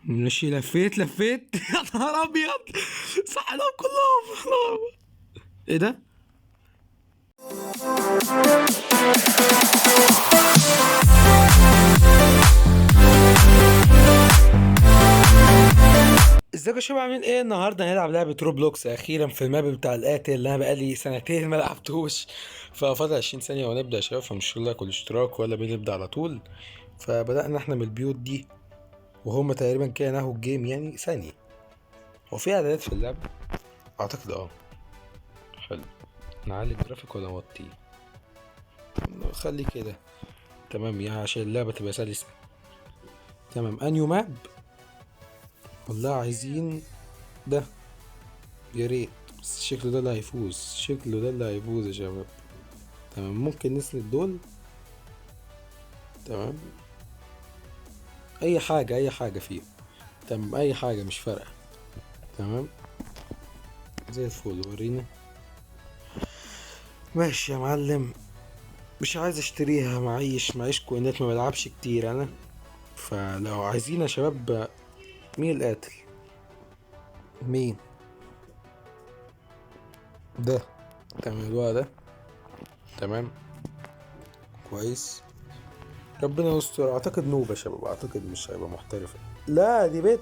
ماشي، لفيت لفيت. يا نهار ابيض، صحناهم كلهم. ايه ده؟ ازيكم يا شباب، عاملين ايه؟ النهارده هنلعب لعبه روبلوكس اخيرا في الماب بتاع القاتل اللي انا بقالي سنتين ما لعبتوش. ففاضل 20 ثانيه ونبدا يا شباب، فمش لايك والاشتراك ولا بنبدا على طول. فبدانا احنا من البيوت دي، وهم تقريبا كده نهوا الجيم يعني ثانيه. هو في اعدادات في اللعبه؟ اعتقد حلو. نعلي الجرافيك ولا نوطيه؟ خلي كده. تمام يعني عشان اللعبه تبقى سلسه. تمام، انيو ماب. والله عايزين ده، يا ريت. بس شكله ده اللي هيفوز، شكله ده اللي هيفوز يا شباب. تمام، ممكن نسند دول. تمام، اي حاجة اي حاجة فيه. تمام، اي حاجة مش فارقة. تمام، زي الفل. ورينا. ماشي يا معلم. مش عايز اشتريها، معيش كوينات، ما بلعبش كتير انا. فلو عايزين يا شباب، مين القاتل؟ مين ده؟ تمام، الولد ده. تمام، كويس. ربنا يستر. اعتقد نوبة يا شباب، اعتقد مش هيبقى محترف. لا دي بنت.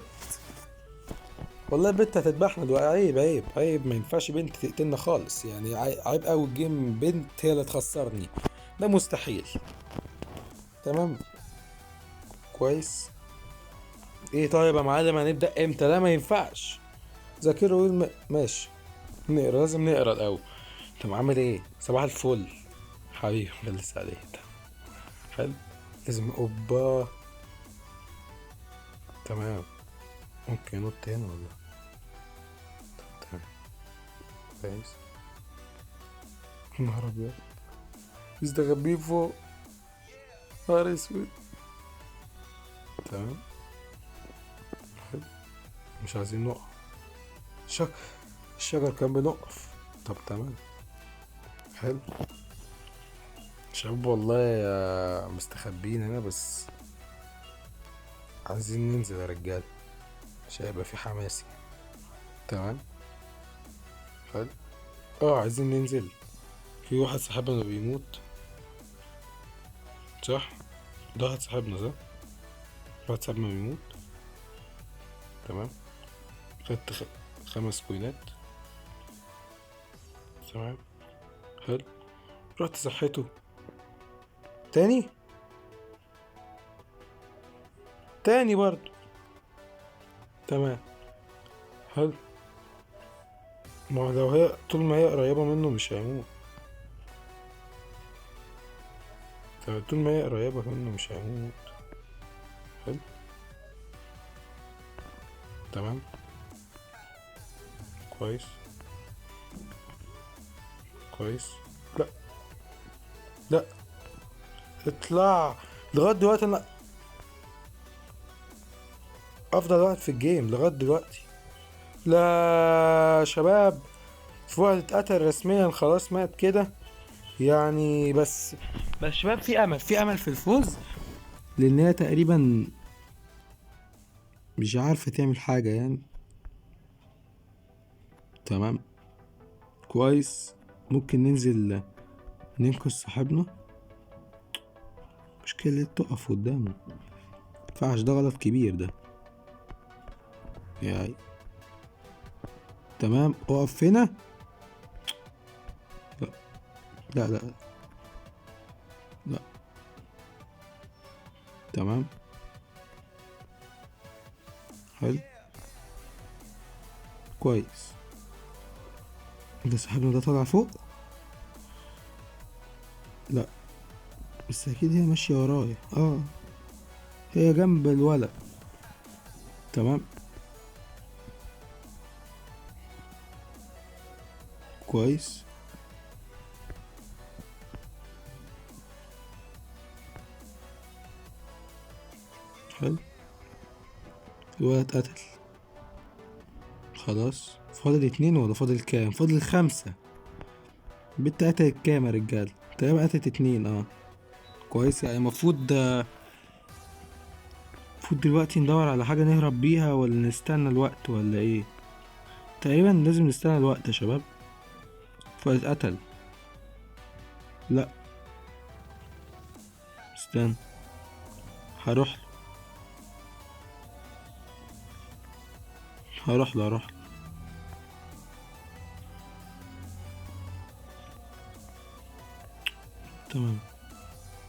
والله البنت هتذبحنا دلوقتي. عيب عيب عيب، ما ينفعش بنت تقتلنا خالص يعني. عيب قوي الجيم بنت هي اللي تخسرني. ده مستحيل. تمام، كويس. ايه طيب يا معلم، هنبدأ امتى؟ لا ما ينفعش. ذاكره ماشي. نقرا، لازم نقرا الاول. انت عامل ايه؟ صباح الفل حبيبي. ده لسه عليه ده. حلو. لازم اوبا. تمام. ممكن ينط هنا ولا؟ تمام، كويس. نهار ابيض، مستخبيه فوق. نهار اسود. تمام، حلو. مش عايزين نقع. ش... الشجر كان بنقف. طب تمام، حلو. شباب والله يا مستخبين هنا بس. عايزين ننزل يا رجال عشان يبقى في حماسي. تمام، حلو. عايزين ننزل. في واحد صاحبنا بيموت، صح؟ ده واحد صاحبنا صح؟ واحد صاحبنا بيموت. تمام، خدت 5 كوينات. تمام، حلو. رحت صحيته تاني. تاني برضه. تمام، حلو. ما هو لو هي طول ما هي قريبة منه مش هيموت. طول ما هي قريبة منه مش هيموت. حلو. تمام، كويس كويس. لا لا، اطلع. لغاية دلوقتي انا افضل واحد في الجيم لغاية دلوقتي. لا شباب، في واحد اتقتل رسميا، خلاص مات كده يعني. بس شباب، في امل، في امل في الفوز. لان هي تقريبا مش عارفة تعمل حاجة يعني. تمام، كويس. ممكن ننزل ننقذ صاحبنا. مشكلة اللي تقف قدامه. مينفعش، ده غلط كبير ده يعني. تمام، اقف هنا. لا لا لا, لا. تمام، حلو، كويس. ده صاحبنا ده طالع فوق. لا، بس اكيد هي ماشية ورايا. هي جنب الولد. تمام، كويس، حلو. الولد اتقتل. خلاص، فاضل 2 ولا فاضل كام؟ فاضل 5. البت قتلت كام يا رجال؟ تقريبا قتلت 2. كويس يعني. المفروض المفروض دلوقتي ندور على حاجة نهرب بيها ولا نستنى الوقت ولا ايه؟ تقريبا لازم نستنى الوقت يا شباب. فاتقتل. لا، استنى، هروح له هروح له. تمام.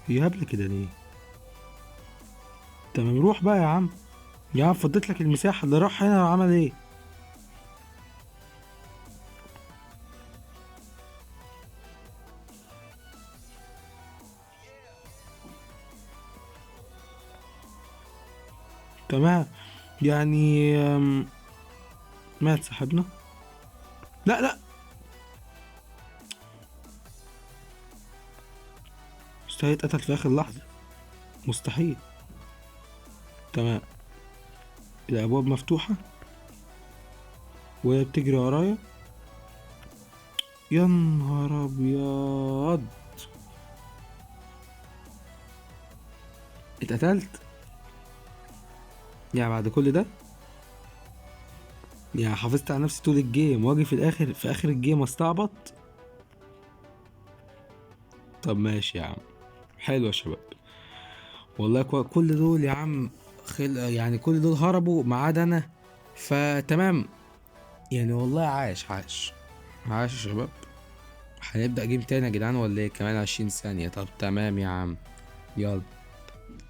هي هبلة كده ليه؟ تمام، روح بقى يا عم. يا عم فضيت لك المساحة، اللي راح هنا عمل ايه؟ تمام. يعني مات صاحبنا. لا لا، مستحيل اتقتل في اخر لحظة، مستحيل. تمام. الابواب مفتوحة وهي بتجري ورايا. يا نهار ابيض، اتقتلت. يعني بعد كل ده، يعني حافظت على نفسي طول الجيم واجي في الاخر، في اخر الجيم استعبط. طب ماشي يا عم، حلو يا شباب. والله كل دول يا عم، يعني كل دول هربوا ما عدا انا. فتمام. يعني والله عاش عاش عاش يا شباب. هنبدأ جيم تاني يا جدعان ولا ايه؟ كمان 20 ثانية. طب تمام يا عم، يلا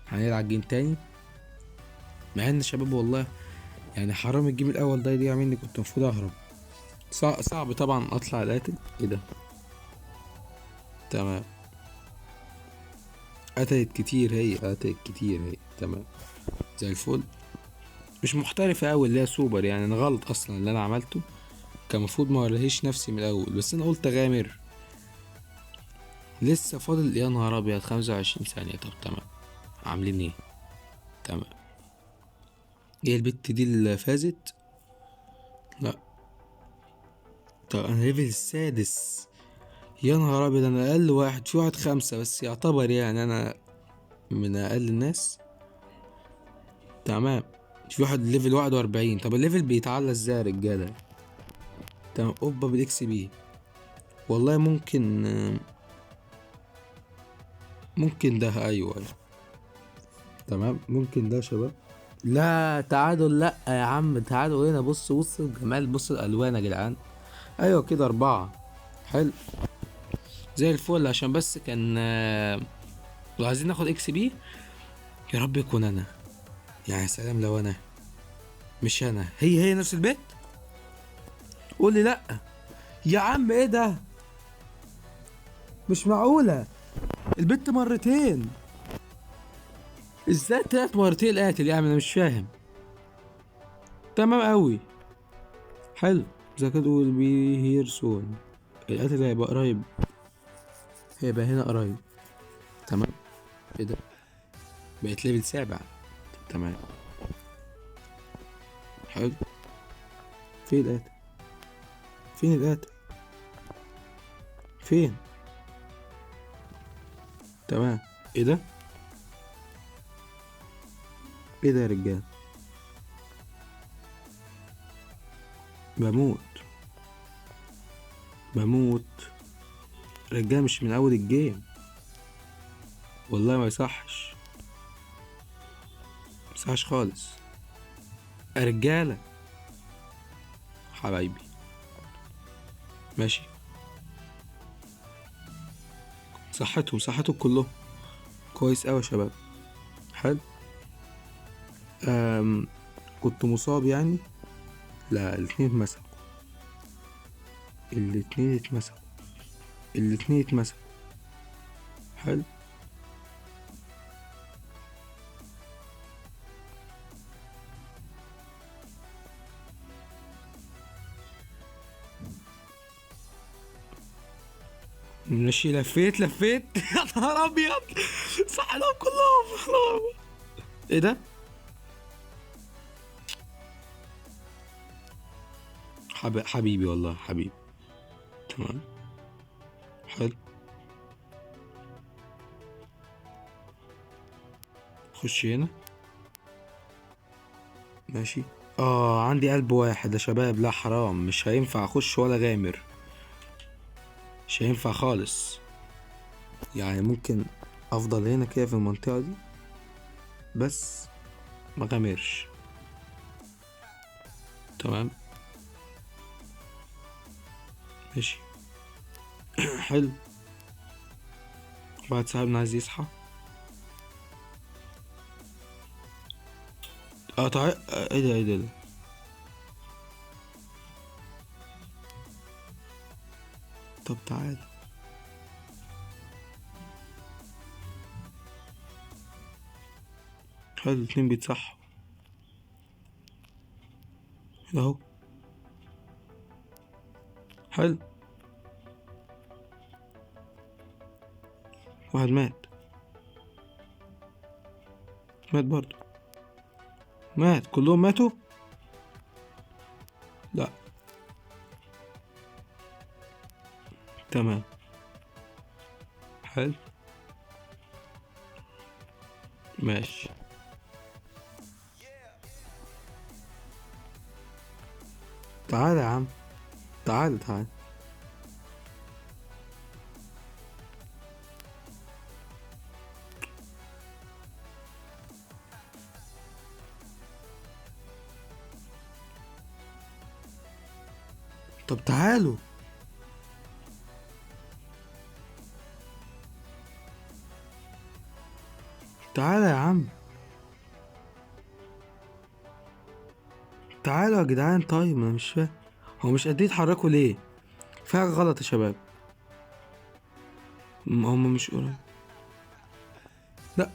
هنلعب جيم تاني. مع ان شباب والله يعني حرام الجيم الاول ده يضيع مني، كنت المفروض اهرب. صعب طبعا اطلع القاتل. ايه ده؟ تمام. قتلت كتير هي. تمام، زي الفل. مش محترفة أوي اللي هي سوبر، يعني أنا غلط أصلا اللي أنا عملته. كان المفروض ما اوريهش نفسي من الأول، بس أنا قلت أغامر. لسه فاضل يا نهار أبيض 25 ثانية. طب تمام، عاملين إيه؟ تمام. إيه البت دي اللي فازت؟ لأ. طب أنا ليفل السادس. يا نهار أبيض، أنا أقل واحد، في واحد 5 بس يعتبر يعني أنا من أقل الناس. تمام. في واحد ليفل 41. طب الليفل بيتعلى ازاي يا رجالة؟ تمام، اوبا بالاكس بي. والله ممكن ده، ايوه. تمام، ممكن ده يا شباب. لا تعادل، لا يا عم تعادل هنا. بص بص الجمال، بص الالوان يا جدعان. ايوه كده 4. حلو، زي الفل. عشان بس كان لو عايزين ناخد اكس بي، يا رب يكون انا. يعني سلام لو انا، مش انا. هي نفس البيت. قول لي لا. يا عم ايه ده؟ مش معقولة، البت مرتين. ازاي 3 مرتين قاتل يعني؟ انا مش فاهم. تمام قوي. حلو. ذا كاد ويل بي هير سون. القاتل هيبقى قريب، هيبقى هنا قريب. تمام. ايه ده؟ بقيت ليفل 7. تمام. حلو. فين القاتل؟ فين القاتل؟ فين؟ تمام. ايه ده؟ ايه ده يا رجال؟ بموت بموت. رجال مش من اول الجيم، والله ما يصحش، ما يصحش خالص يا رجالة. حبايبي ماشي. صحتهم كلهم كويس اوي يا شباب. حلو. أم كنت مصاب يعني. لا، الاتنين اتمسكوا. حلو. ماشي، لفيت يا نهار ابيض، صحناهم كلهم. ايه ده؟ حبيبي والله حبيبي. تمام. حلو. خش هنا. ماشي. عندي قلب واحد يا شباب، لا حرام، مش هينفع اخش ولا غامر، مش هينفع خالص. يعني ممكن افضل هنا كده في المنطقة دي بس ما غامرش. تمام ماشي. حلو. واحد صاحبنا عايز يصحى. تعال. ايه ده. طب تعال. حلو، اتنين بيتصحوا اهو. حلو. واحد مات برضو. مات، كلهم ماتوا. لا. تمام. حلو. ماشي. تعال يا عم، تعال. طب تعالوا. تعال يا عم، تعالوا يا جدعان. طيب انا مش فاهم، هو مش قادرين يتحركوا ليه؟ في حاجة غلط يا شباب. هم مش قريب. لا.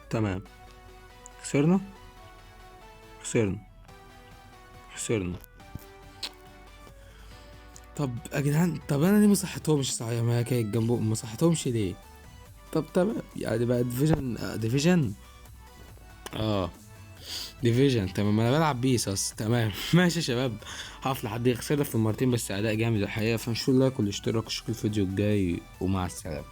تمام. خسرنا. خسرنا. خسرنا. طب يا جدعان، طب انا ليه ما صحتهمش؟ صحيح ما هي كانت جنبهم، ما صحتهمش ليه؟ طب تمام، يعني بقى ديفيجن. اه ديفيجن. تمام، انا بلعب بيس اصلا. تمام. ماشي يا شباب، هقف لحد يخسرنا في المرتين بس اداء جامد الحقيقه. فنشوف لايك والاشتراك واشوفكم الفيديو الجاي، ومع السلامه.